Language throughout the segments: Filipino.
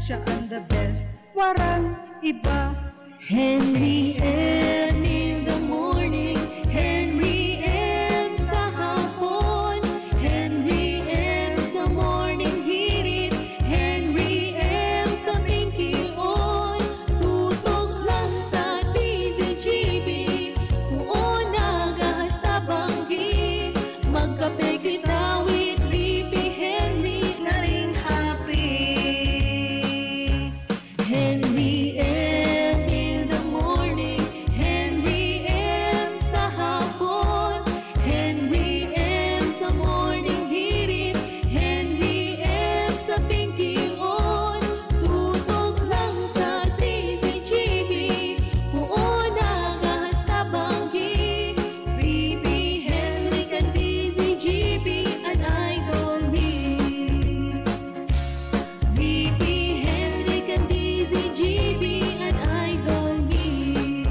siya ang the best, warang iba. Henry M. in the morning, Henry M. sa hapon, Henry M. sa morning hirit, Henry M. sa pinkion, tutok lang sa TCGB, kung nagahasta banggi, magkape kita with BP Henry na rin happy. Henry M. in the morning, Henry M. sa hapon, Henry M. sa morning hirit, Henry M. sa pinkion, tutok lang sa TCGB, kung nagahasta banggi, BP Henry kan TCGB, an idol me. VP Henry kan TCGB, an idol me.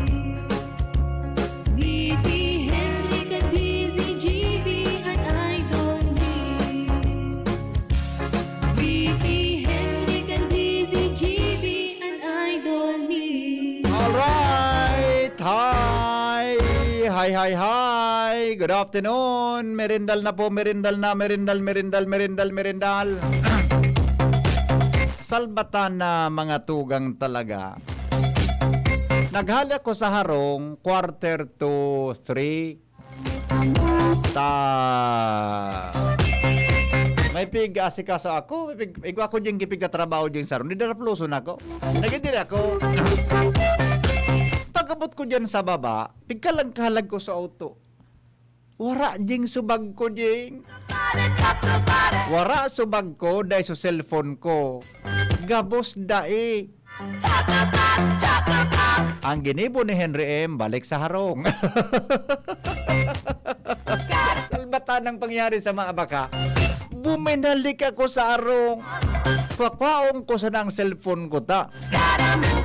VP Henry kan TCGB, an idol me. VP Henry kan TCGB, an idol me. Alright! Hi! Hi! Good afternoon! Merindal na po, merindal. Salbatan na mga tugang talaga. Naghali ako sa harong, 2:45. May pig-asikaso ako. Igwa ko diyang gipig ka trabaho diyang sarong. Nidarapluso na ako. Nagitiri ako. Pagkabot ko dyan sa baba, pigkalag-kalag ko sa auto. Wara ding subag ko ding. Wara subag ko dahil sa cellphone ko. Gabos dae. Ang ginibo ni Henry M. balik sa harong. Salbatan ang pangyari sa mga baka. Buminalik ako sa harong. Kwakwaong ko sa ang cellphone ko ta.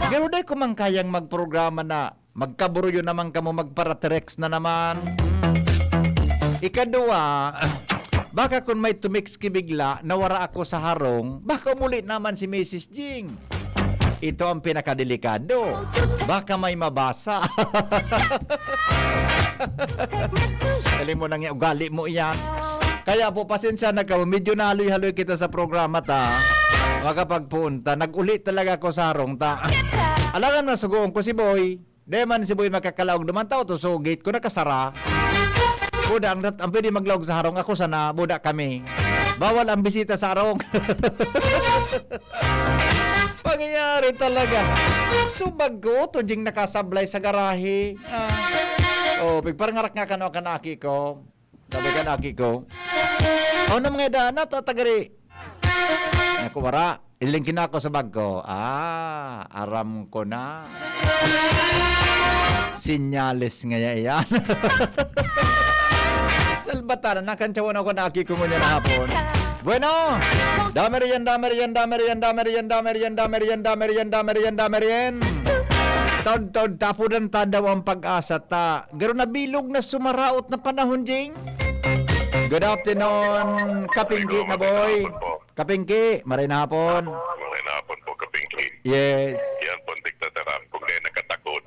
Pero dahil ko man kayang magprograma na. Magkaburyo naman kamo magparatrex na naman. Ikadua, baka kung may tumix kibigla, nawara ako sa harong, baka muli naman si Mrs. Jing. Ito ang pinakadelikado. Baka may mabasa. Alam mo nang ugali mo yan. Kaya po, pasensya na ka. Medyo nahaloy-haloy kita sa programa ta. Makapagpunta. Nag-uli talaga ako sa harong ta. Alangan na sugoon ko si Boy. Di man si Boy makakalaog naman tao to. So gate ko nakasara. Buda, ang pwede maglaog sa harong. Ako sana, buda kami. Bawal ang bisita sa harong. Pangyayari talaga. Subag ko, to jing nakasablay sa garahe. Pagparangarak nga kano kanaki ko. Sabi kanaki ko. Ano mga dana, tatagari. Ako wara, ilingkin ako sa bag ko. Aram ko na. Sinyalis nga yan. Salbatan, nakantsawan ako na aki ko ngunyan na hapon. Bueno, damerian. Taod, tapudan ta daw ang pag-asa ta. Garo na bilog na sumaraot na panahon, Jing. Good afternoon, Kapingki na boy. Kapingki, maray na hapon. Maray na hapon po, Kapingki. Yes. Yan po, diktatarang. Kung di nakatakot,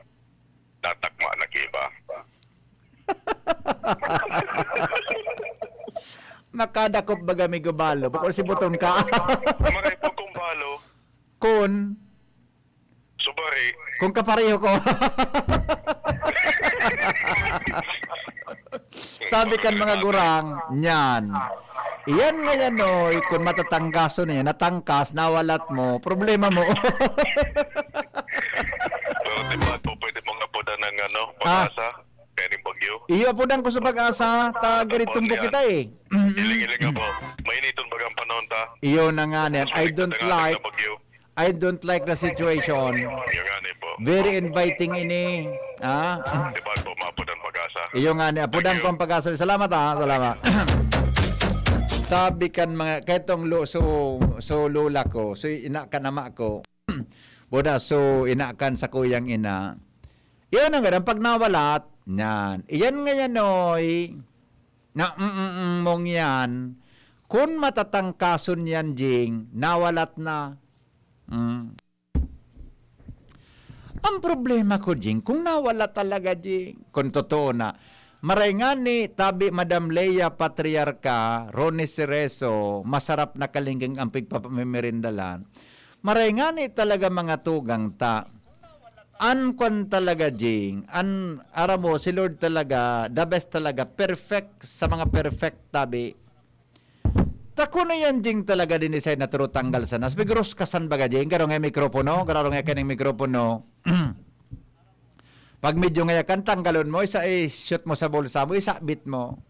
tatakma na kiba. Makadakop baga may gubalo. Bukod si buton ka. Maray po kung balo, Kun, subari, kung kapareho ko. Sabi kan mga gurang, nyan. Iyan nga yan, no. Kung matatangkaso na yan, natangkas, nawalat mo, problema mo. pero di ba po pwede mong apodan ng pag-asa? Pening bagyo? Iyo po dan ko sa pag-asa, tagarit tumbok kita eh. Iling-iling nga po. Mainiton bagang panahon ta. Iyo na nga yan. I don't like the situation. Yung nga po. Very inviting ini. Di ba po maapodan pag-asa? Iyo nga ni, apudan ko ang pag-asa. Salamat salamat. Sabi kan mga, kahitong so lola ko, so ina ka nama ko, boda so ina kan sa kuyang ina. Iyan ang ganun, pag nawalat, yan. Iyan nga yan, oy. Mong yan. Kung matatangkason yan, Jing, nawalat na. Ang problema ko, Jing, kung nawala talaga, Jing, kung totoo na, maray nga ni tabi Madam Leia Patriarca, Ronnie Cerezo, masarap na kalingking ang pigpapamimirindalan. Maray nga ni talaga mga tugang ta. Kwan talaga, Jing. Aramo, si Lord talaga, the best talaga, perfect sa mga perfect tabi. Tako na yan, Jing, talaga din-decide na turo tanggal sa nas. Bigros kasan baga, Jing? Garo nga mikropono, garo nga kaning mikropono. Pag medyo nga kan, tanggalon mo, isa shoot mo sa bulsa mo, isa bit mo.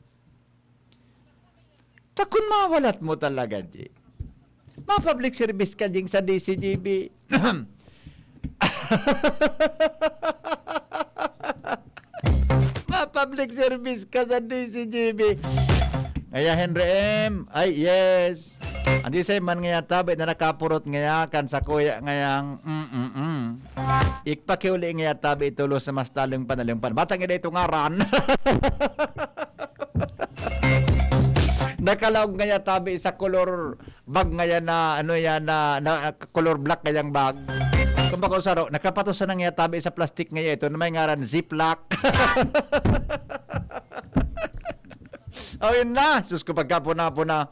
Takon mawalat mo talaga, Jing. Ma-public service ka, Jing, sa DCGB. Ma-public service ka sa DCGB. Ngaya Henry M. Ay, yes. Andi say man ngaya tabi na nakapurot ngaya kan sa kuya ngayang ikpakiuli ngaya tabi tulos na mas talong panalingpan. Batang ida ito ngaran. Nakalaog ngaya tabi sa color bag ngaya na ano yan na color black ngayang bag. Kung bako saro, nakapatosan na ngaya tabi sa plastic ngaya ito na may ngaran Ziploc. Oh, yun na. Sus ko pagkapuna-puna.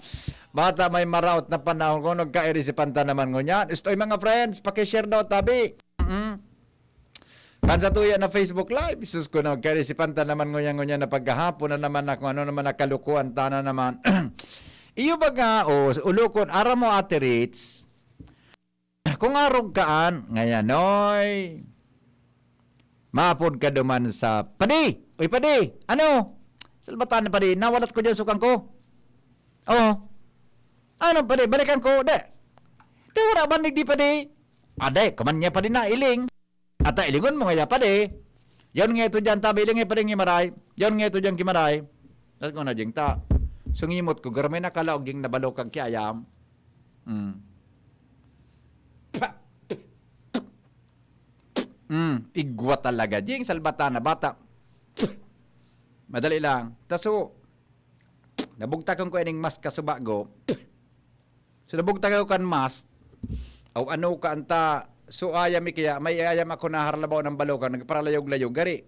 Bata may maraot na panahon ko. Nagkairi si Panta naman ko niyan. Istoy mga friends. Pakishare daw tabi. Kansa tuya na Facebook Live. Sus ko nagkairi si Panta naman ko niyan na pagkahapon na naman ako. Ano naman nakalukuan. Tana naman. Iyo baga. Ulukon. Ara mo ate Ritz. Kung arog kaan. Ngayon oy. Maapod ka duman sa Padi. Uy Padi. Ano? Salbatan pa rin, nawalat ko dyan sukang ko. Oo. Ano pa rin, balikan ko, de. De, wala ba di pa di? Ade, kaman niya pa rin na iling. At ilingon mo nga pa di. Yan nga ito dyan, tabi iling pa rin kimaray. Yan nga ito dyan kimaray. Tapos ko na dyan ta. Sungimot ko, garamay na kalaog yung nabalokag kiyayam. Igwa talaga. Jing, salbatan na bata. Madali lang. Taso, nabugtakan ko ining mask kasubago. So, nabugtakan ko kan mask. O ano ka anta. So, ayam kaya. May ayam ako na harlabaw ng balokan. Nagparalayog-layog. Gari.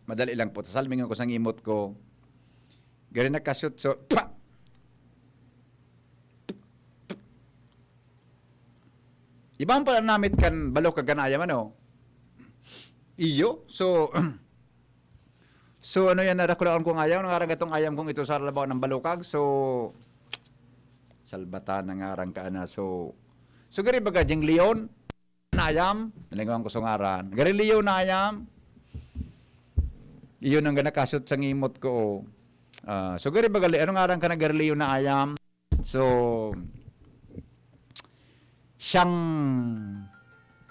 Madali lang po. Tasalming ko sa ngimot ko. Gari nakashoot. So, ibang pala namit kan balokag kan ayam ano. Iyo. So, so ano yan, narakulaan kong ayaw, nangarang itong ayam kong ito sa labaw ng balukag. So, salbata nangarang ka na. So gari baga, jing leon na ayam, nalingawang ko sa ngaran. Gari leon na ayam, iyon ang ganakasot sa ngimot ko. So gari baga, anong ngarang ka na gari leon na ayam? So, siyang,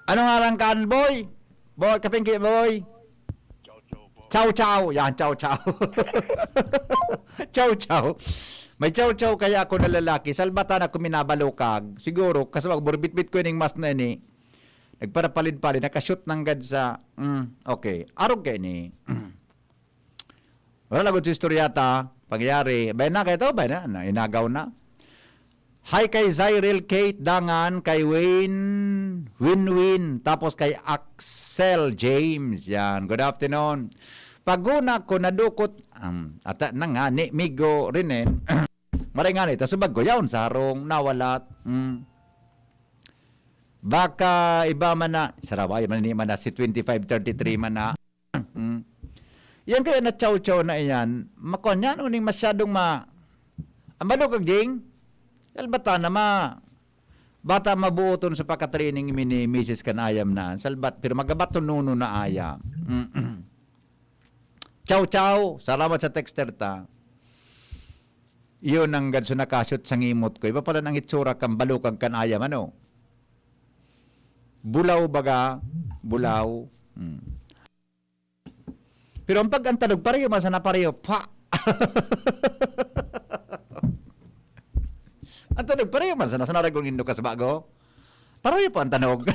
anong ngarang ka, boy? Boy, kapingki, boy? Chow chow. Yan, chow chow. Chow chow. May chow chow kaya ako na lalaki. Salbatan ako minabalukag. Siguro, kasi magburbit-bit ko yung mas na ni. Nagparapalid-palid. Nakashoot ng gad sa... okay. Arog kayo ni. Wala lagot sa istoryata. Pangyari. Bayan na kayo ito? Bayan na. Inagaw na. Hi kay Zyril Kate Dangan. Kay Win. Tapos kay Axel James. Yan. Good afternoon. Paguna ko nadukot at na nga ni Migo rinen maray nga nito subag ko yaon sa harong nawalat baka iba man na saraway man ni man na si 2533 man na yan kaya na chow na iyan makon yan uning masyadong ang balukag ding salbata na bata mabuoton sa pagka-training ni Mrs. Kanayam na salbat pero magabato nuno na ayam Chow chow. Salamat sa texter ta. Iyon ang ganso nakashoot sa ngimot ko. Iba pala nang itsura kang balukag kan ayam. Ano? Bulaw baga. Bulaw. Pero ang pag-antanog, pareho masa na pareho. Pa! Antanog, pareho masa na sanaragong indo ka sa bago. Pareho po ang tanog.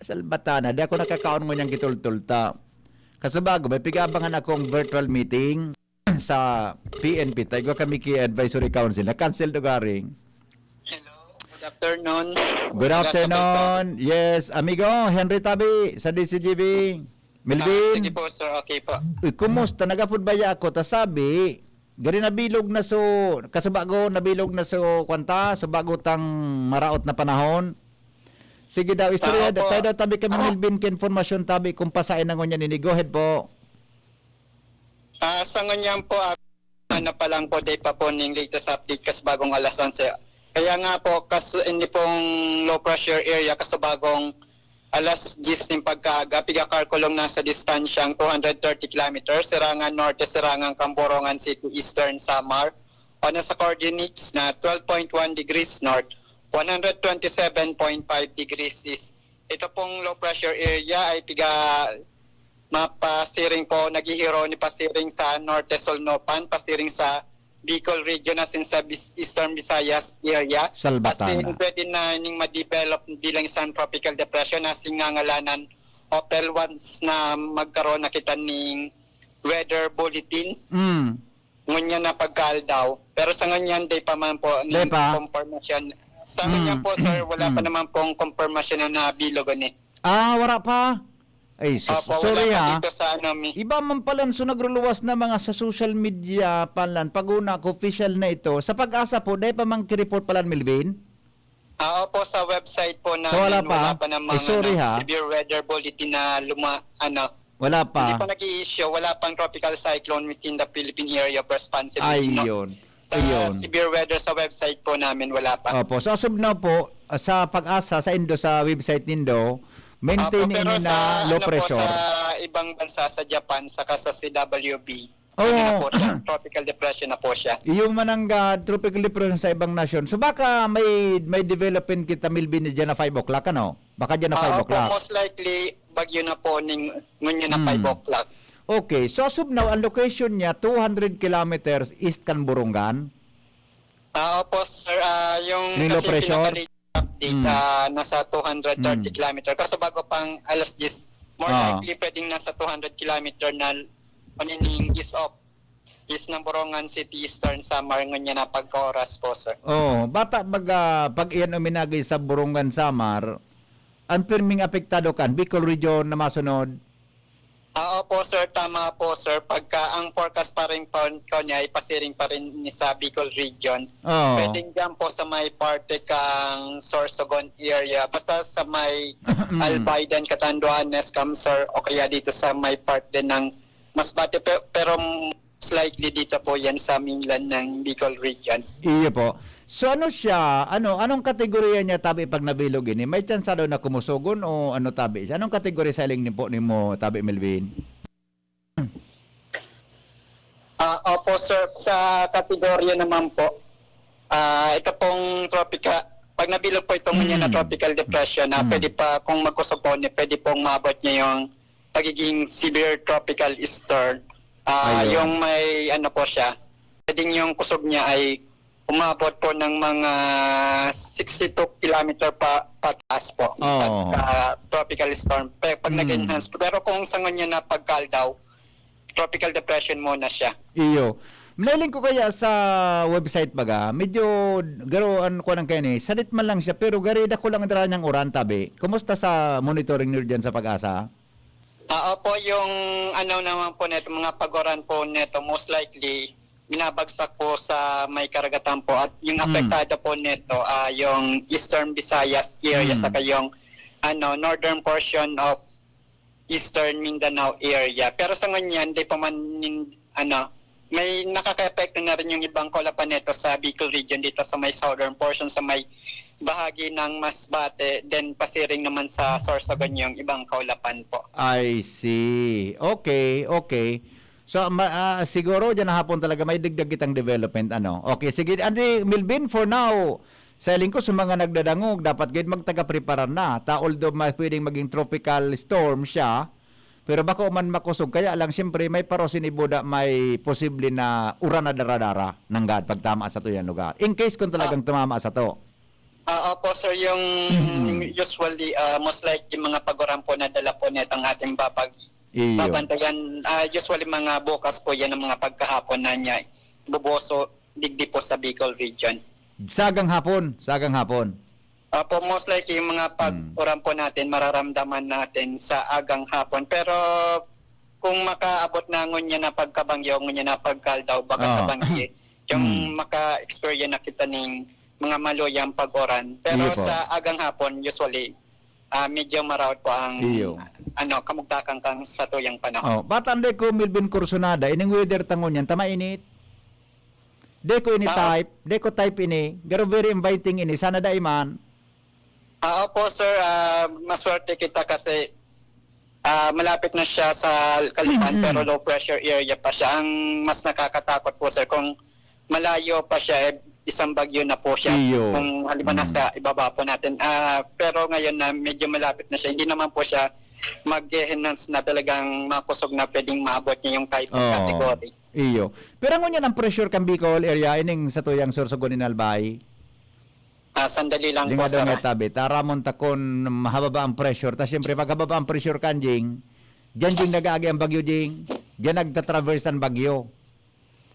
Salbatana, di ako nakakaon mo niyang kitultulta. Kasabago, may pigabangan akong virtual meeting sa PNP. Tayo kami ki Advisory Council. Na-cancel to garing. afternoon. Good afternoon. Yes, amigo, Henry Tabi sa DCGB. Melvin. Sige po, sir. Okay po. Uy, kumusta? Nagafud baya ako. Ta sabi, gari nabilog na so, kasubago nabilog na so kwanta, sa bago tang maraot na panahon. Sige daw, istorya, Tao po. tayo daw tabi kami Melvin, ka informasyon tabi kung pasain na ngunyan ini. Go ahead po. Sa nganyan po, ano pa lang po, day pa po ng latest update kas bagong alas 11. Kaya nga po, hindi pong low pressure area kas bagong alas 10 ng pagkaaga, pigakarkulong nasa distansyang 230 kilometers, Sirangan Norte, Sirangan Camborongan City, Eastern Samar, o nasa coordinates na 12.1 degrees north, 127.5 degrees east. Ito pong low pressure area ay mapasiring po, naghihiro ni pasiring sa Norte Solnopan, pasiring sa Bicol region as in sa Eastern Visayas area. Salbatana. As in, pwede na ning ma-develop bilang isang tropical depression as in ngangalanan Opel once na magkaroon na kita ning weather bulletin. Ngunyan na pagkaldaw. Pero sa ngunyan, day pa man po Day ning pa? confirmation. Sa ngunyan po, sir, wala pa naman pong confirmation na nabilog ni. Wala pa. Ay, Opo, sorry wala pa ha. dito sa ano mi. Iba man palan so nagruluwas na mga sa social media palan paguna ko official na ito. Sa pag-asa po, dahil pa mang kireport palan Melvin? Opo, sa website po namin, So, wala pa? namang Sorry, ha? severe weather bulletin na Wala hindi pa. pa nag-i-issue, wala pang tropical cyclone within the Philippine area of responsibility. Ayun. Sa Ayun. severe weather sa website po namin, wala pa. Opo. So, as of now po, sa pag-asa, sa Indo, sa website Indo, maintaining pero na low po, pressure. sa ibang bansa, sa Japan, saka sa CWB, Oo. ano na po siya, tropical depression na po siya. Yung manangga tropical depression sa ibang nasyon. So baka may development kita Melvin dyan na 5 o'clock ano? Baka dyan na 5 Opo, o'clock. most likely, bagyo na po ngunyan na 5 o'clock. Okay. So as of now, ang location niya 200 kilometers east kan Burungan. Opo, sir, yung May low kasi pressure? pinaka-latest update, nasa 230 kilometer. Kasi bago pang alas 10, more likely pwedeng nasa 200 kilometer na panining is ng Borongan City, Eastern Samar, ngunyan na pagka-oras po, sir. Oh, bata pag iyan uminagay sa Burungan Samar, ang pirming apektado kan Bicol region na masunod. Opo, sir, tama po, sir. Pagka ang forecast pa rin po niya ay pasiring pa rin ni sa Bicol region. Oh. Pwedeng dyan po sa may parte kang Sorsogon area. Basta sa may Albay din, Catanduanes, Camsor, o kaya dito sa may part din ng Masbate. Pero slightly dito po yan sa mainland ng Bicol region. Iyo po. So ano siya, anong kategorya niya tabi pag nabilog ini? May chance daw na kumusugon o ano tabi siya? Anong kategorya sa iling ni mo tabi Melvin? Opo, sir, sa kategorya naman po, ito pong pag nabilog po itong na tropical depression, pwede pa, kung magkusog po niya, pwede pong maabot niya yung pagiging severe tropical storm. Ayun. Yung may, po siya, pwedeng yung kusog niya ay umabot po ng mga 62 kilometer pataas po. Oh. Tropical storm. Pag nag-enhance po. Pero kung sa niya na pagkaldaw, tropical depression muna siya. Iyo. Mnailing ko kaya sa website baga, medyo garoan ko ng kaya salit man lang siya, pero garida ko lang dara niyang oran tabi. Kumusta sa monitoring niyo dyan sa pag-asa? Opo, yung naman po neto, mga pagoran po neto, most likely, binabagsak po sa may karagatan po. At yung apektado po neto, yung Eastern Visayas area, saka yung northern portion of Eastern Mindanao area. Pero sa nganyan, di pa man, may nakaka-epekto na rin yung ibang kolapan neto sa Bicol region dito sa may southern portion, sa may bahagi ng Masbate, then pasiring naman sa Sorsogon yung ibang kaulapan po. I see. Okay. So siguro diyan hapon talaga may digdag kitang development Okay, sige Andy Melvin, for now sa ko sa mga nagdadangog dapat gid magtaga-prepare na. Although pwedeng maging tropical storm siya, pero baka man makusog kaya lang siyempre may parosin ibuda may posible na uran na daradara ng gad pagtama sa tuyan lugar. In case kung talagang tumama sa to. Opo, sir, yung usually most likely mga pagoran po na dala po netong ating babantayan, usually mga bukas po yan ang mga pagkahapon na niya buboso digdi po sa Bicol region. Sagang hapon. Opo, most likely yung mga pag-uran po natin, mararamdaman natin sa agang hapon. Pero kung makaabot na ngunya na pagkabangyo, ngunya na pagkaldaw, baka sa banggi, yung maka-experience na kita ng mga maluyang pag-uran. Pero Iyo po. sa agang hapon, usually, medyo marawat po ang Iyo. kamugtakan kang sa tuyang panahon. Batan de ko Milvin Corsonada, ining weather tangon yan, tama init. De ko ini type, de ko type ini, pero very inviting ini, sana daiman. Opo sir, maswerte kita kasi malapit na siya sa Kalipan pero low pressure area pa siya. Ang mas nakakatakot po sir, kung malayo pa siya, isang bagyo na po siya. Iyo. Kung halimbawa nasa ibaba po natin. Pero ngayon na medyo malapit na siya, hindi naman po siya mag-enhance na talagang makusog na pwedeng maabot niya yung typhoon category. Iyo. Pero ngunya ng pressure kang Bicol area, ining sa tuyang Sorsogon in Albay. Sandali lang Di po nga sir. daw nga tabi, taramon takon mahababa ang pressure. Tapos siyempre, pagkababa ang pressure kanjing, dyan yung nag-aagi ang bagyo jing, dyan nagtatraverse ang bagyo.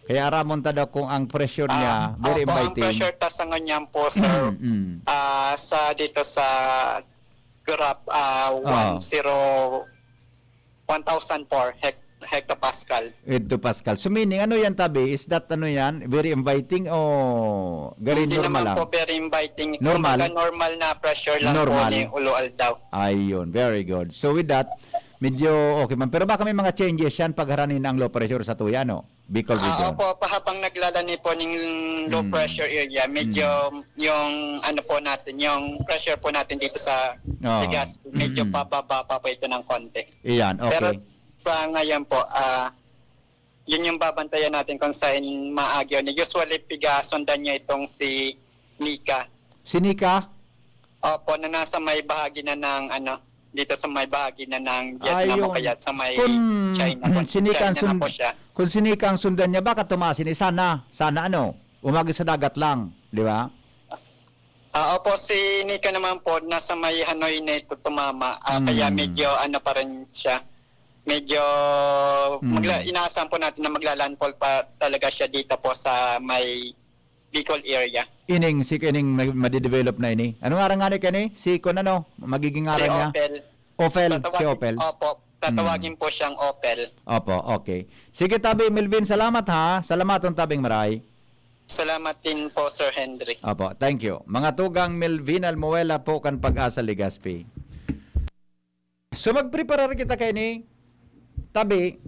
Kaya aramon ta daw kung ang pressure niya, very Opo, ang inviting. pressure test sa ganyan po sir, sa dito sa graph 1004 hectopascal. Ito Pascal. So meaning, ano yan tabi? Is that ano yan? Very inviting o very Hindi normal naman lang? po very inviting. Normal? Kumbaga normal na pressure lang Normal. po ni Ulual daw. Ayun, very good. So with that, medyo okay man. Pero baka may mga changes yan pag haranin ang low pressure sa tuya, no? Bicol region. Opo, habang naglalani po ng low pressure area, medyo yung ano po natin, yung pressure po natin dito sa Legazpi, medyo pababa pa po ito ng konti. Iyan, Pero okay. sa ngayon po, yun yung babantayan natin kung saan maagyo. Usually, pigasundan niya itong si Nika. Sinika? Opo, na nasa may bahagi na ng dito sa may bahagi na ng Vietnam o kaya sa may China. Sinika China na po siya. kung sinika ang sundan niya, baka tumasin eh, sana ano, umagi sa dagat lang, di ba? Opo, si Nika naman po, nasa may Hanoi na ito tumama. Kaya medyo pa rin siya. Medyo inaasahan po natin na maglalandfall pa talaga siya dito po sa may Bicol area. Ining madidevelop na ini. Ano nga ni kani? Si kon ano, magiging Si ngaran niya? Opel. Opel, si Opel. Opo, tatawagin po siyang Opel. Opo, okay. Sige tabi Melvin, salamat ha. Salamat tabing maray. Salamat din po, Sir Henry. Opo, thank you. Mga tugang Melvin Almuela po kan Pag-asa Legazpi. So magpreparar kita kay ni tabi.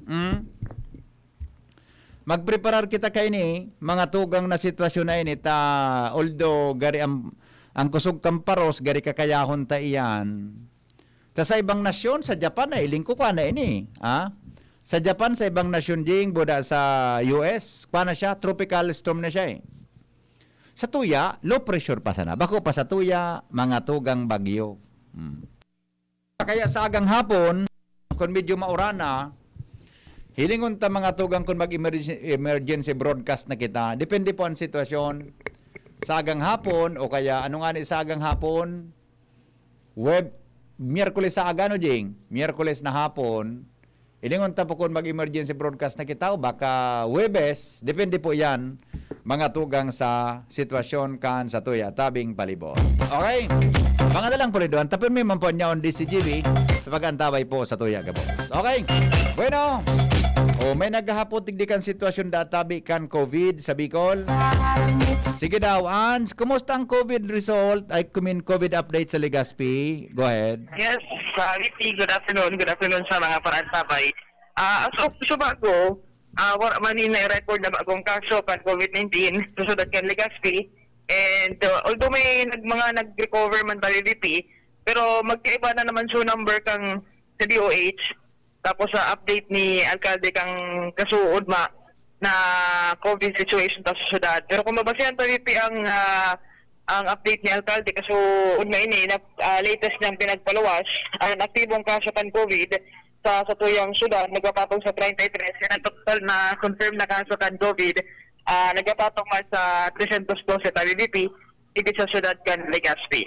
Magpreparar kita kay ni mga tugang na sitwasyon na ini ta although gari ang kusog kang paros gari kakayahon ta iyan. Ta sa ibang nasyon sa Japan ay lingko pa na ini, Sa Japan sa ibang nasyon ding boda sa US, pa na siya tropical storm na siya eh. Sa tuya, low pressure pa sana. Bako pa sa tuya, mga tugang bagyo. Kaya sa agang hapon, kung medyo maurana, hilingon ta mga tugang kung mag-emergency broadcast na kita. Depende po ang sitwasyon. Sa agang hapon, o kaya ano nga ni sa agang hapon, Miyerkules sa aga, no, Jing? Miyerkules na hapon, hilingon ta po kung mag-emergency broadcast na kita, o baka Webes, depende po yan, mga tugang sa sitwasyon kan sa tuya, tabing palibot. Okay? Mga dalang po rin doon, tapos may mampon niya on DCGB sa pag-antabay po sa tuya, kabos. Okay? Bueno, may naghahapot tigdikan sitwasyon databi kan COVID sa Bicol. Sige daw, Ans, kumusta ang COVID result? COVID update sa Legazpi. Go ahead. Yes, Ricky, good afternoon. Good afternoon sa mga parantabay. So bago, wala man record na bagong kaso kan COVID-19 susudad kan Legazpi. And although may mga nag-recover man tayo DP, pero magkaiba na naman so number kang sa DOH. Tapos sa update ni Alcalde kang kasuod na COVID situation ta sa syudad. Pero kung mabasehan to DP ang update ni Alcalde kasuod na ini na latest niyang pinagpaluwas ang aktibong kaso kan COVID sa tuyang syudad nagpapatong sa 33 and ang total na confirm na kaso kan COVID nagpapatong man sa 312 sa DP ibig sa syudad kan Legazpi.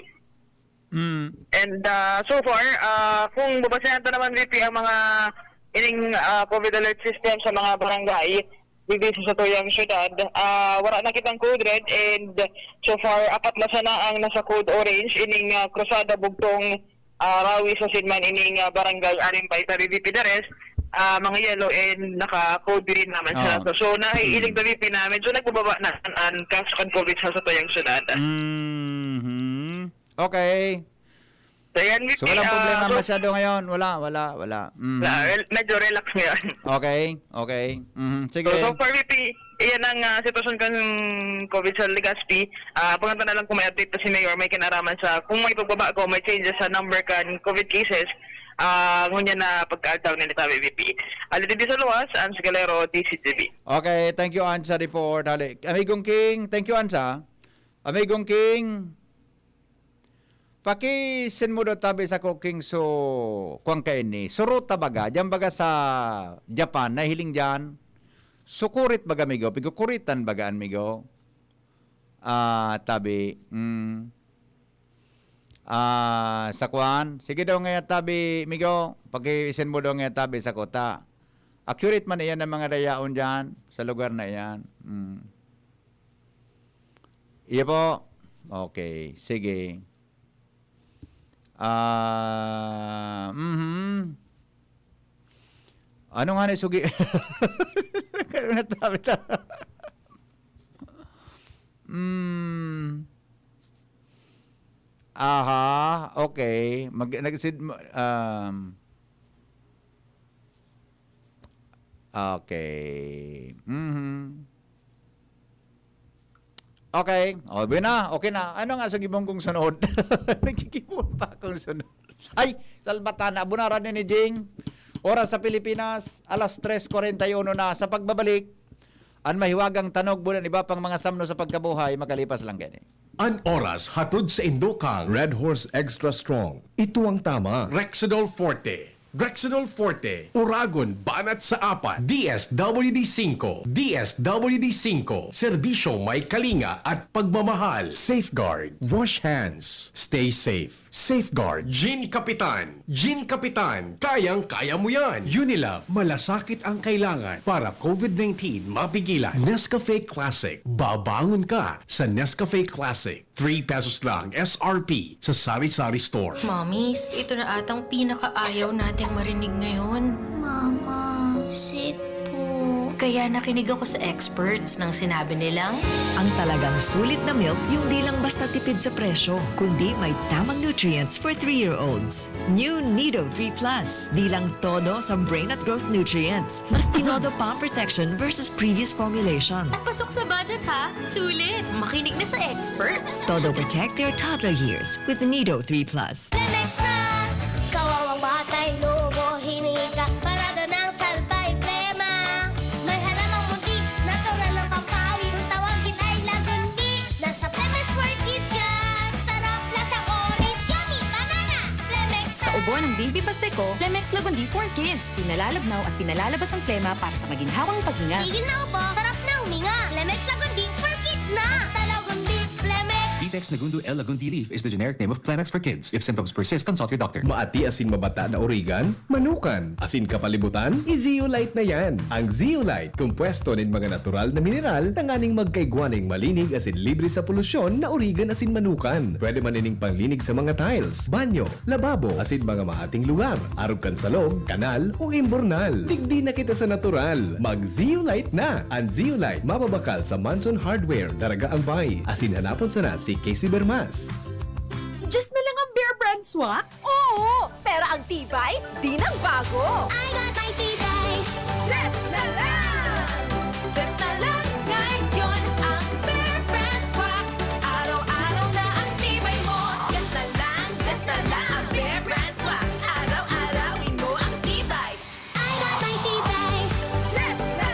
And so far, kung babasahan ito naman, VP, ang mga ining COVID alert system sa mga barangay, dito sa tuyang syudad. Wala na kitang code red and so far apat na sana ang nasa code orange ining krusada bugtong Rawi sa Sinman ining barangay Arimpay sa VP the rest mga yellow and naka-code rin naman sila. So naiilig na VP namin. So nagbababa na ang cash and COVID sa tuyang syudad. Okay. So yan VP. So walang problema masyado ngayon. Wala. Medyo relax ngayon. Okay. Sige. So far, VP, iyan ang sitwasyon kan COVID sa Legazpi. Pagkanta na lang kung may update to si Mayor, may kinaraman sa kung may pagbabago, may changes sa number kan COVID cases, ngunya na pagka-down nila VP. Alito di sa luwas, Ans Galero, DCTV. Okay, thank you Ansa report. Hali. Amigong King, thank you Ansa. Amigong King, paki-send mo daw tabi sa cooking so kuwang kain ni. Surot tabaga, dyan baga sa Japan, nahiling dyan. Sukurit baga migo, pigukuritan bagaan migo. Tabi. Sa kuan. Sige daw nga tabi migo, paki-send mo daw nga tabi sa kota. Accurate man iyan ng mga dayaon dyan sa lugar na iyan. Iya po. Okay, sige. Ano nga ni sugi? Aha, okay. Okay. Okay. O, okay na. Ano nga sa gibong kong sunod? Nagkikipon pa akong sunod. Ay, Salbatana, bunaran ni Jing. Oras sa Pilipinas, alas 3:41 na. Sa pagbabalik, ang mahiwagang tanog bulan iba pang mga samno sa pagkabuhay, makalipas lang gani. An oras hatod sa Indokang Red Horse Extra Strong. Ito ang tama. Rexidol Forte. Rexidol Forte, Uragon, Banat sa Apat, DSWD-5, DSWD-5, serbisyo may kalinga at pagmamahal. Safeguard. Wash hands. Stay safe. Safeguard. Gin Kapitan, kayang-kaya mo yan. Unilab, malasakit ang kailangan para COVID-19 mapigilan. Nescafe Classic. Babangon ka sa Nescafe Classic. 3 pesos lang SRP sa Sari-Sari Store. Mommies, ito na atang pinakaayaw nating marinig ngayon. Mama, sick po. Kaya nakinig ako sa experts nang sinabi nilang, ang talagang sulit na milk yung di lang basta tipid sa presyo, kundi may tamang nutrients for 3-year-olds. New Nido 3 Plus. Di lang todo sa brain at growth nutrients. Mas tinodo pa ang protection versus previous formulation. At pasok sa budget ha? Sulit! makinig na sa experts. Todo protect their toddler years with Nido 3 Plus. Lemex na! Kawawang batay, lobo, hinika, parado ng salbay, plema. May halamang muntik, natural ng pampawi, kung tawagin ay lagundi. Nasa Lemex for Kids yan, sarap lasang orange, yummy, banana, Lemex na! Sa ubo ng baby pasteko, Lemex Lagundi for Kids. Pinalalabnaw at pinalalabas ang plema para sa maginhawang paghinga. Tigil na ubo, sarap na huminga. Lemex Lagundi for Kids na! Basta Lagundi, Lemex! Vitex Nagundu L. Lagundi Leaf is the generic name of Plemex for kids. If symptoms persist, consult your doctor. Maati asin mabata na origan, manukan. Asin kapalibutan, i-Zeolite na yan. Ang Zeolite, kumpuesto ng mga natural na mineral na nganing magkaigwaning malinig asin libre sa polusyon na origan asin manukan. Pwede manining panglinig sa mga tiles, banyo, lababo, asin mga maating lugar. Arog kan salog, kanal, o imbornal. Digdi na kita sa natural. Mag-Zeolite na. Ang Zeolite, mababakal sa Manson Hardware, Daraga ang Bay. Asin hanapon sana si Casey Bermas. Just na lang ang Bear Brand swak? Oo! Pero ang tibay, di nang bago! I got my tibay! Just na lang! Just na lang ngayon ang Bear Brand swak! Araw-araw na ang tibay mo! Just na lang ang Bear Brand swak! Araw-arawin mo ang tibay! I got my tibay! Just na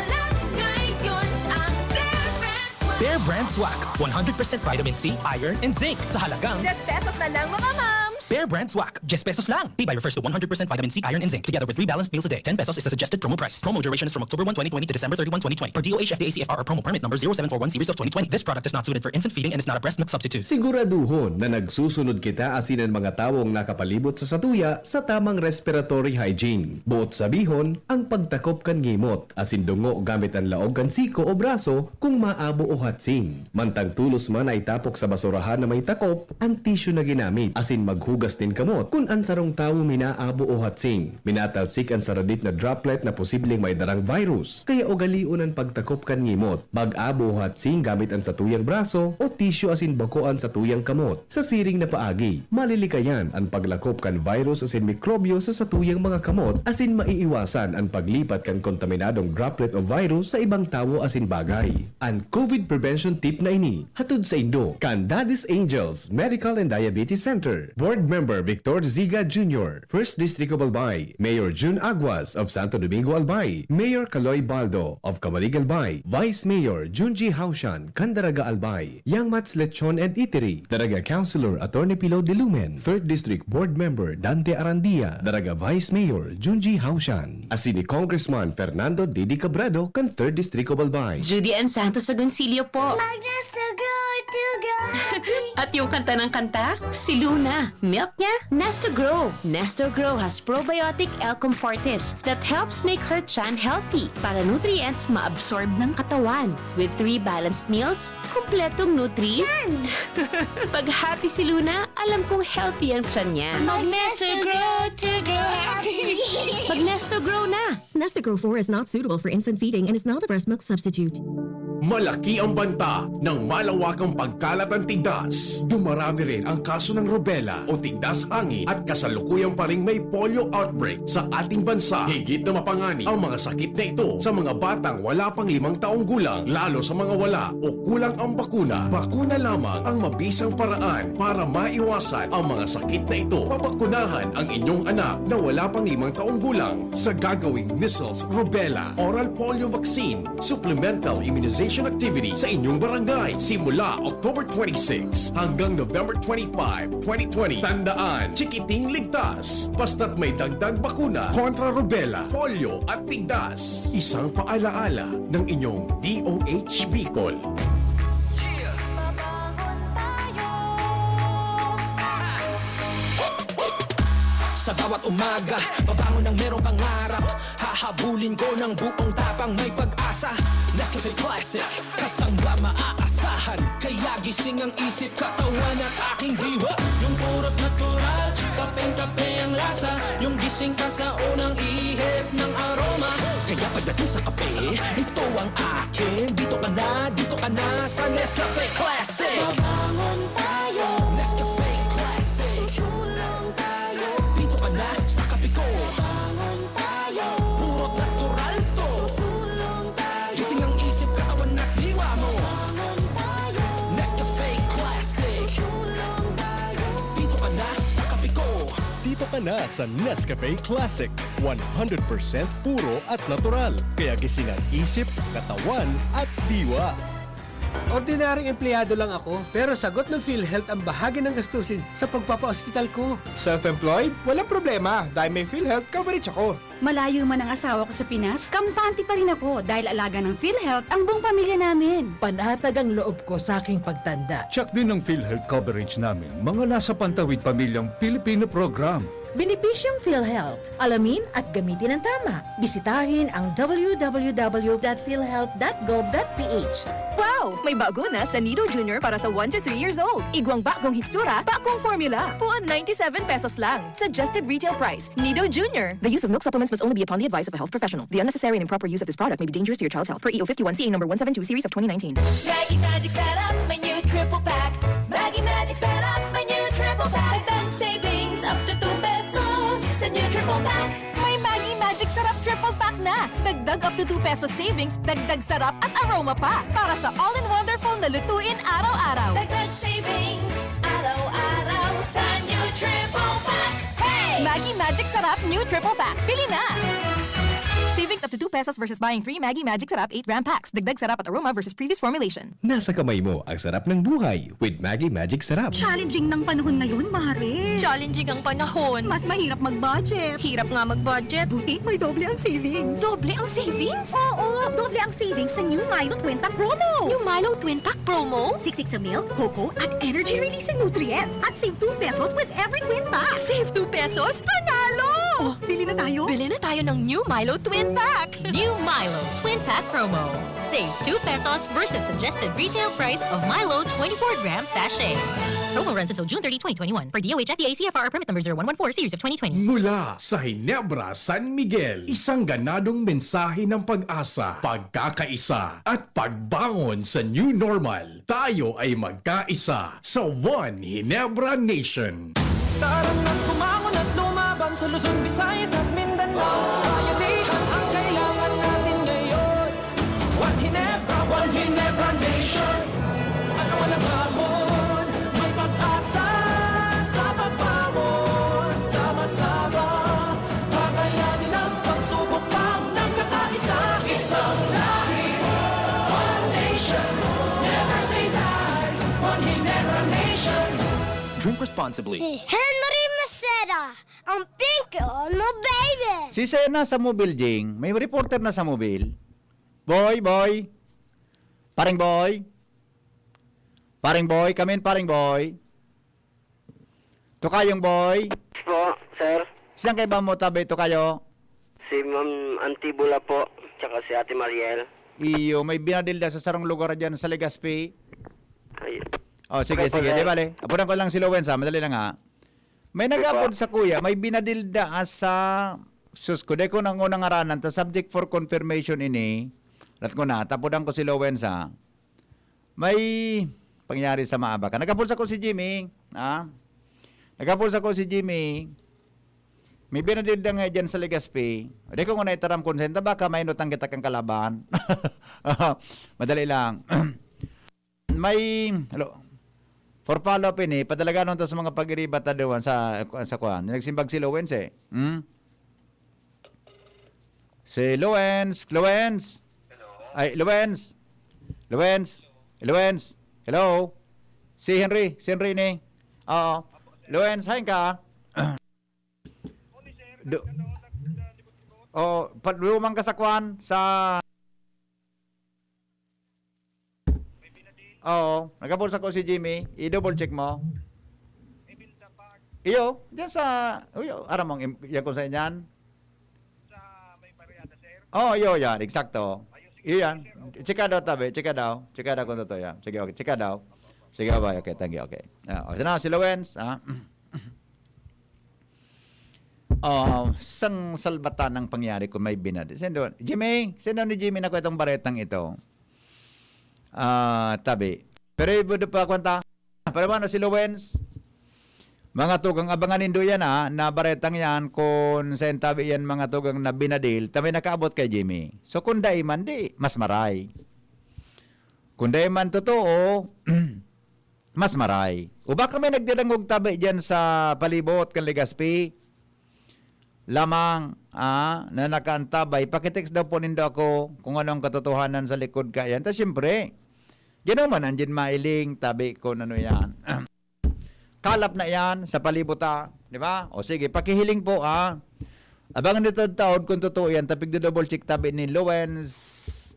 lang ngayon ang Bear Brand swak! Bear Brand Swak. 100% vitamin C, iron, and zinc sa halagang 10 pesos na lang mga moms! Bear Brand Swak, 10 pesos lang. Tibay refers to 100% vitamin C, iron, and zinc, together with 3 balanced meals a day. 10 pesos is the suggested promo price. Promo duration is from October 1, 2020 to December 31, 2020. Per DOH FDA CFR or promo permit number 0741 series of 2020. This product is not suited for infant feeding and is not a breast milk substitute. Siguraduhon na nagsusunod kita asinan mga tawong nakapalibot sa satuya sa tamang respiratory hygiene. Buot sabihon, ang pagtakop kan ngimot, asin dungo gamit ang laog kan siko o braso kung maabo o hatsing. Mantang tulos man ay tapok sa basurahan na may takop, ang tissue na ginamit, asin maghugas din kamot kung ang sarong tawo minaabo o hatsing. Minatalsik ang saradit na droplet na posibleng may darang virus. Kaya ugaliun ang pagtakop kan ngimot, bag-abo o hatsing gamit ang satuyang braso o tissue asin bakoan sa tuyang kamot. Sa siring na paagi, malilikayan ang paglakop kan virus asin mikrobyo sa satuyang mga kamot asin maiiwasan ang paglipat kan kontaminadong droplet o virus sa ibang tawo asin bagay. Ang COVID prevention tip na ini, hatod sa Indo, kan Daddy's Angels Medical and Diabetes Center. Board Member Victor Ziga Jr., 1st District of Albay, Mayor June Aguas of Santo Domingo Albay, Mayor Caloy Baldo of Camarig Albay, Vice Mayor Junji Haushan, Candaraga Albay, Young Mats Lechon and Eatery, Daraga Councilor Attorney Pilo de Lumen, 3rd District Board Member Dante Arandia, Daraga Vice Mayor Junji Haushan, asini Congressman Fernando Didi Cabrado, kan 3rd District of Albay. Judy Ann Santos Agoncillo po. Magnas to go. At yung kanta ng kanta, si Luna. Milk niya, Nestor Grow. Nestor Grow has probiotic L-Com Fortis that helps make her chan healthy para nutrients ma-absorb ng katawan. With 3 balanced meals, kumpletong nutri. Chan! Pag happy si Luna, alam kong healthy ang chan niya. Mag-Nestor Grow to grow happy. Mag Nestor Grow na. Nestegro 4 is not suitable for infant feeding and is not a breast milk substitute. Malaki ang banta ng malawakang pagkalat ng tigdas. Dumarami rin ang kaso ng rubella o tigdas hangin at kasalukuyan pa ring may polio outbreak sa ating bansa. Higit na mapangani ang mga sakit na ito sa mga batang wala pang 5 taong gulang, lalo sa mga wala o kulang ang bakuna. Bakuna lamang ang mabisang paraan para maiwasan ang mga sakit na ito. Papakunahan ang inyong anak na wala pang 5 taong gulang sa gagawing measles, rubella, oral polio vaccine, supplemental immunization activity sa inyong barangay simula October 26 hanggang November 25, 2020. Tandaan, chikiting ligtas basta't may dagdag bakuna kontra rubella, polio at tigdas. Isang paalaala ng inyong DOH Bicol. Sa bawat umaga, babangon ng merong pangarap. Hahabulin ko ng buong tapang may pag-asa. Nescafe Classic, kasangga maaasahan. Kaya gising ang isip, katawan at aking diwa. Yung purot natural, kapeng-kape ang lasa. Yung gising ka sa unang ihip ng aroma. Kaya pagdating sa kape, ito ang akin. Dito ka na sa Nescafe Classic. Babangon tayo, Nescafe Classic. susulong tayo, Dito ka na sa kape ko. bangon tayo, Purot natural to. susulong tayo, Gising ang isip, katawan at diwa mo. bangon tayo, Nescafe Classic. susulong tayo. Dito ka na sa kape ko. Dito ka na sa Nescafe Classic. 100% puro at natural. Kaya gising ang isip, katawan at diwa. Ordinaryong empleyado lang ako, pero sagot ng PhilHealth ang bahagi ng gastusin sa pagpapa-ospital ko. Self-employed? Walang problema dahil may PhilHealth coverage ako. Malayo man ang asawa ko sa Pinas, kampante pa rin ako dahil alaga ng PhilHealth ang buong pamilya namin. Panatag ang loob ko sa aking pagtanda. Check din ng PhilHealth coverage namin. Mga nasa pantawid pamilyang Pilipino program. Benepisyong PhilHealth. Alamin at gamitin ang tama. Bisitahin ang www.philhealth.gov.ph. Wow! May bago na sa Nido Junior para sa 1 to 3 years old. Igwang bagong hitsura, bagong formula. Puan 97 pesos lang. Suggested retail price. Nido Junior. The use of milk supplements must only be upon the advice of a health professional. The unnecessary and improper use of this product may be dangerous to your child's health. Per EO 51 CA number 172 series of 2019. Maggie Magic Setup, my new triple pack. Maggie Magic Setup, my new triple pack. Dagdag savings up to 2 pesos sa new triple pack. May Maggie Magic Sarap Triple Pack na! Dagdag up to 2 pesos savings, dagdag sarap at aroma pa para sa all-in-wonderful na lutuin araw-araw. Dagdag savings araw-araw sa new triple pack. Hey! Maggie Magic Sarap New Triple Pack. Pili na! Si Savings up to 2 pesos versus buying 3 Maggie Magic Sarap 8-gram packs. Dagdag sarap at aroma versus previous formulation. Nasa kamay mo ang sarap ng buhay with Maggie Magic Sarap. Challenging ng panahon ngayon, Mare. Challenging ang panahon. Mas mahirap mag-budget. Hirap nga mag-budget. Buti may doble ang savings. Doble ang savings? Oo, doble ang savings sa New Milo Twin Pack Promo. Yung Milo Twin Pack promo? Siksik sa milk, cocoa, at energy-releasing nutrients. At save 2 pesos with every twin pack. Save 2 pesos? Panalo! Oh, bili na tayo. Bili na tayo ng New Milo Twin Pack. New Milo Twin Pack promo. Save 2 pesos versus suggested retail price of Milo 24-gram sachet. Promo runs until June 30, 2021. Per DOH FDA CFR permit number 0114 series of 2020. Mula sa Ginebra, San Miguel, isang ganadong mensahe ng pag-asa, pagkakaisa, at pagbangon sa new normal. Tayo ay magkaisa sa One Ginebra Nation. Tara na't bumangon at lumaban sa Luzon, Visayas at Mindanao. Bayanihan ang kailangan natin ngayon. One Ginebra Nation. Ano man ang hamon, may pag-asa sa pagbangon. Sama-sama, kakayanin ang pagsubok pang ng kakaisa. Isang lahi, one nation. Never say die, One Ginebra Nation. Drink responsibly. Si Henry Maceda, ang pink on mo, baby! Si Sena sa mobile, Jing. May reporter na sa mobile. Boy. Paring boy. Come in, paring boy. Tukayong boy. Po, sir. Saan kayo ba mo tabi, Tukayo? Si Ma'am Antibula po, tsaka si Ate Mariel. Iyo, may binadilda sa sarong lugar dyan sa Legazpi. Ay, Oh, sige. Di bale. Apunan ko lang si Lowensa. Madali lang ha. May nag-upload sa kuya. May binadilda sa sus ko. Deko nang unang aranan. Ta subject for confirmation ini. Lat ko na. Tapudan ko si Lowensa. May pangyari sa maaba ka. Nag-upload sa ko si Jimmy. Ha? Nag-upload sa ko si Jimmy. May binadilda nga dyan sa Legazpi. Deko ko na itaram konsenta. Baka may nutang kita kang kalaban. Madali lang. May... Hello. For follow-up ini, padalaga nun to sa mga pag-iribat na doon sa kuhan. Nagsimbag si Lowens eh. Si Lowens. Hello? Ay, Lowens. Hello? Si Henry ni. Oo. Lowens, hain ka. Lumang ka sa kuhan sa... Oo, nagkapulsa ko si Jimmy. I-double check mo. Iyo, diyan sa... Uyo, aram mong yan ko sa inyan. Sa may barriada, sir? Oo, iyo yan. Eksakto. Iyo yan. Chika daw tabi. Chika daw kung totoo yan. Sige, okay. Chika daw. Sige, okay. Thank you. Okay. Na, si Lowens. Sang salbatan ng pangyari kung may binad. Sendo, Jimmy, sendo ni Jimmy na ko itong baretang ito. Tabi. Pero ibo pa kwenta. Pero ano si Lowens? Mga tugang abangan nindo yan na baretang yan kung sa tabi yan mga tugang na binadil, tabi nakaabot kay Jimmy. So kung dai man di, mas maray. Kung dai man totoo, mas maray. O baka may nagdilangog tabi dyan sa palibot kan Legazpi. Lamang na nakaantabay, pakitext daw po nindo ako kung anong katotohanan sa likod ka yan. Tapos siyempre, yan naman, andyan mailing, tabi ko ano yan. Kalap na yan sa palibuta, di ba? O sige, pakihiling po abangan nito taon kung totoo yan, tapig do double check tabi ni Lowens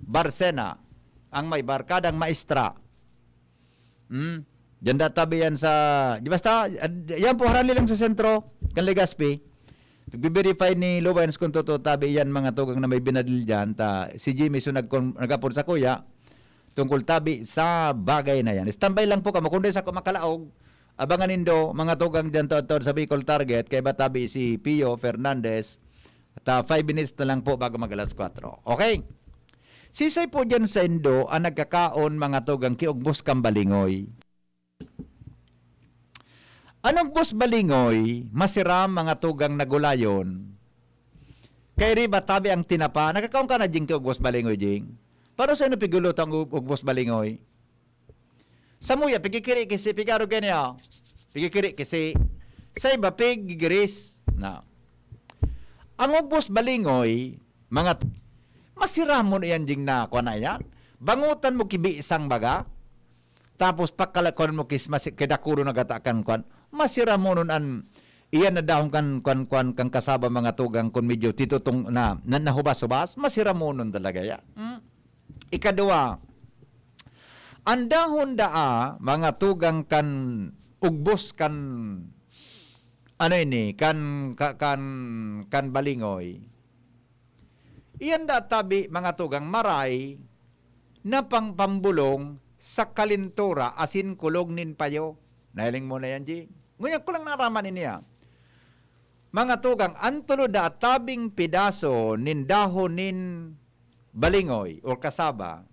Barcena, ang may barkadang maestra. Diyan tabi yan sa, di basta, yan po harali lang sa sentro, kan Legazpi. Nag-verify ni Lowens kung totoo tabi yan mga tugang na may binadil dyan. Si Jimmy so nag-apod sa kuya tungkol tabi sa bagay na yan. Standby lang po ka. Kung sa kumakalaog, abangan nindo mga tugang dyan to sa Bicol Target kay batabi si Pio Fernandez. At 5 minutes na lang po bago mag-alas 4. Okay? Sisay po dyan sa Indo ang nagkakaon mga tugang kiugbos kang balingoy. Anong bus balingoy, masiram mga tugang nagulayon? Kay riba tabi ang tinapa, nakakaon ka na jing kiugbos balingoy jing? Para sa ino pigulot ang ugbos balingoy? Samuya, pigikiri kasi, pigaro ganyan. Pigikiri kasi, sa iba pigigiris. Na. Ang ugbos balingoy, Masiramon iyan jing na kuan na yan. Bangutan mo kibi isang baga. Tapos pagkalakon mo kedakuro na gatakan kuan. Masiramonon an iyan na dahong kang kasaba mga tugang kun medyo titutong na nahubas-hubas. Masiramonon talaga ya. Ikadua, ang dahon daa mga tugang kan ugbos kan ano ini kan balingoy. Iyan da tabi mga tugang maray na pambulong sa kalintura asin kulog nin payo. Nahiling mo na yan, G. Ngunyan ko lang naraman niya. Mga tugang, antulo da tabing pidaso nin dahon nin balingoy or kasaba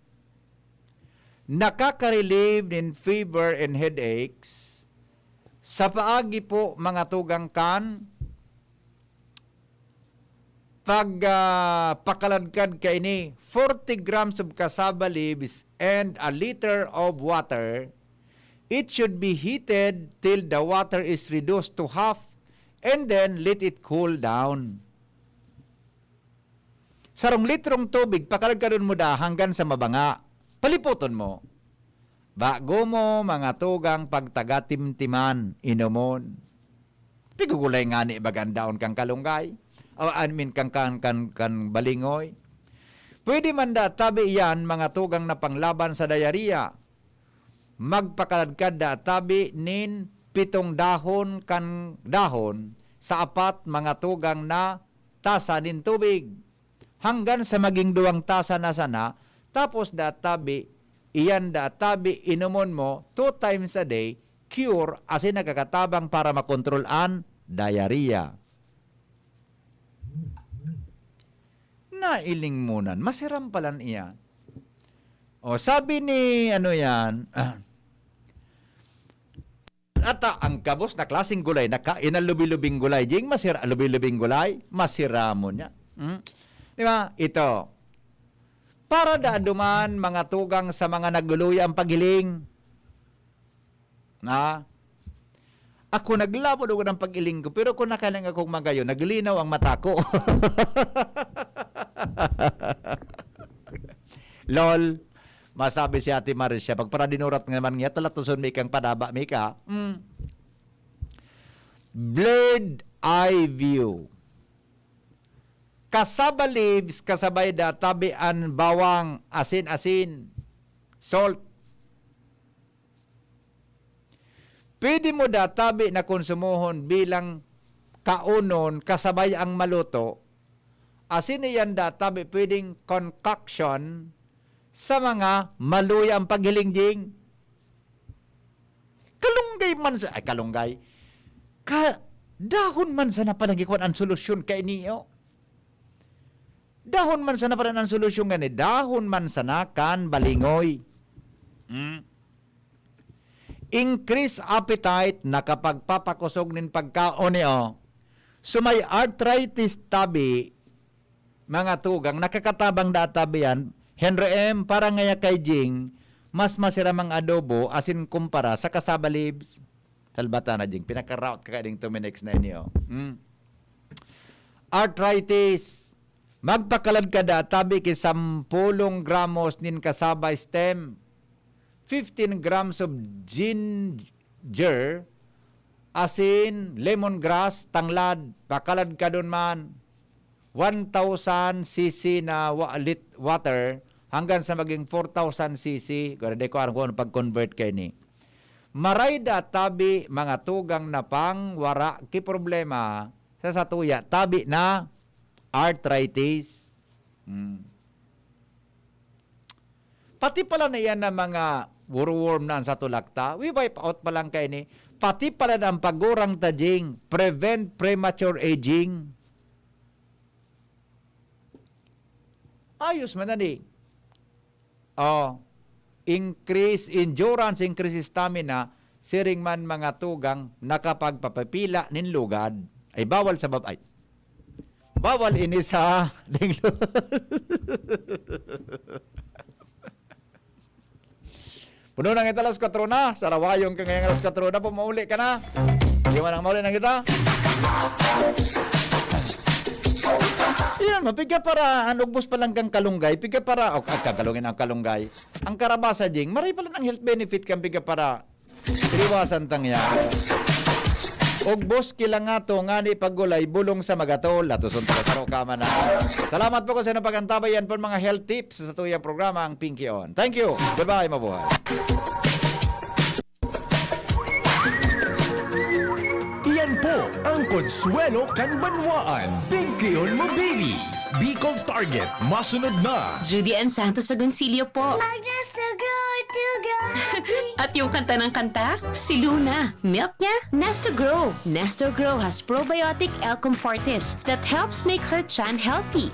nakaka-relieve nin fever and headaches sa paagi po mga tugang kan pag pakaladkad ka ini 40 grams of cassava leaves and a liter of water. It should be heated till the water is reduced to half and then let it cool down. Sarong litrong tubig, pakaladkadon mo da hanggang sa mabanga. Paliputon mo. Bago mo mga tugang pagtagatimtiman, inomon. Pigugulay nga ni bagandaon kang kalunggay. O anmin kang balingoy. Pwede man da tabi yan mga tugang na panglaban sa diarrhea. Magpakaladkad da tabi nin 7 dahon kan dahon sa 4 mga tugang na tasa nin tubig. Hanggang sa maging 2 tasa na sana, tapos da tabi, iyan da tabi inumon mo 2 times a day, cure asin nagkakatabang para makontrol ang diarrhea. Nailing munan, masiram palan iyan. O sabi ni ano yan, ata ang kabos na klaseng gulay, inalubi-lubing gulay, jing lubi-lubing gulay, masiramon niya. Di ba? Ito. Para daaduman mga tugang sa mga naguluya ang pagiling. Na? Ako naglabo doon ng pagiling ko, pero kung nakalang akong magayo, naglinaw ang mata ko. Lol, masabi si Ate Marcia, pag para dinurat naman niya, talatuson may kang padaba, may ka. Blurred eye view. Cassava leaves, kasabay da, tabian, bawang, asin-asin, salt. Pwede mo da tabi na konsumuhon bilang kaunon, kasabay ang maluto. Asin iyan da tabi pwedeng concoction sa mga maluya ang paghilingjing. Kalunggay man sa, kalunggay. Dahon man sa napalagikuan ang solusyon kay niyo. Dahon man sa napalan ang solusyon gani. Dahon man sa nakan balingoy. Increase appetite na kapag papakusog nin pagkaon niyo. So may arthritis tabi, mga tugang, nakakatabang databi yan. Henry M, para ngaya kay Jing, mas masiramang adobo asin kumpara sa cassava leaves. Talbata na Jing, pinaka-route ka kading 2 minutes na niyo. Arthritis, magpakalad ka databi kay 10 gramos nin cassava stem. 15 grams of ginger, asin, lemongrass, tanglad, pakalad ka doon man. 1,000 cc na water hanggang sa maging 4,000 cc. Kaya di ko alam kung pag-convert kayo ni. Maray da tabi mga tugang na pang wara ki problema sa satuya. Tabi na arthritis. Pati pala na yan na mga worm na sa tulakta, we wipe out pa lang kayo ni. Pati pala na ang pagurang tajing, prevent premature aging. Ayos man na di. Increase endurance, increase stamina, siring man mga tugang nakapagpapapila nin lugad. Ay bawal sa babay. Bawal ini sa puno nang ita alas 4 na. Sarawayong ka ngayong alas 4 na. Pumauli ka na. Hindi mo nang mauli na kita. Yan, mapiga para anugbos pa lang kang kalunggay, piga para kakalungin ang kalunggay. Ang karabasa jing, maray pala ng health benefit kang piga para iwasan tang yan. Ugbos kilangato ngani paggulay bulong sa magatol latuson ta karo kama na. Salamat po ko sa napag-antabayan po mga health tips sa tuyang programa ang Pinky On. Thank you. Goodbye, mabuhay. Iyan po ang Consuelo Kanbanwaan. Pinky On mo, baby. Bicol Target, masunod na. Judy and Santos Agoncillo po. Nesta Grow to Grow Happy. At yung kanta ng kanta, si Luna. Milk niya, Nesta Grow. Nesta Grow has probiotic L-Comfortis that helps make her chan healthy.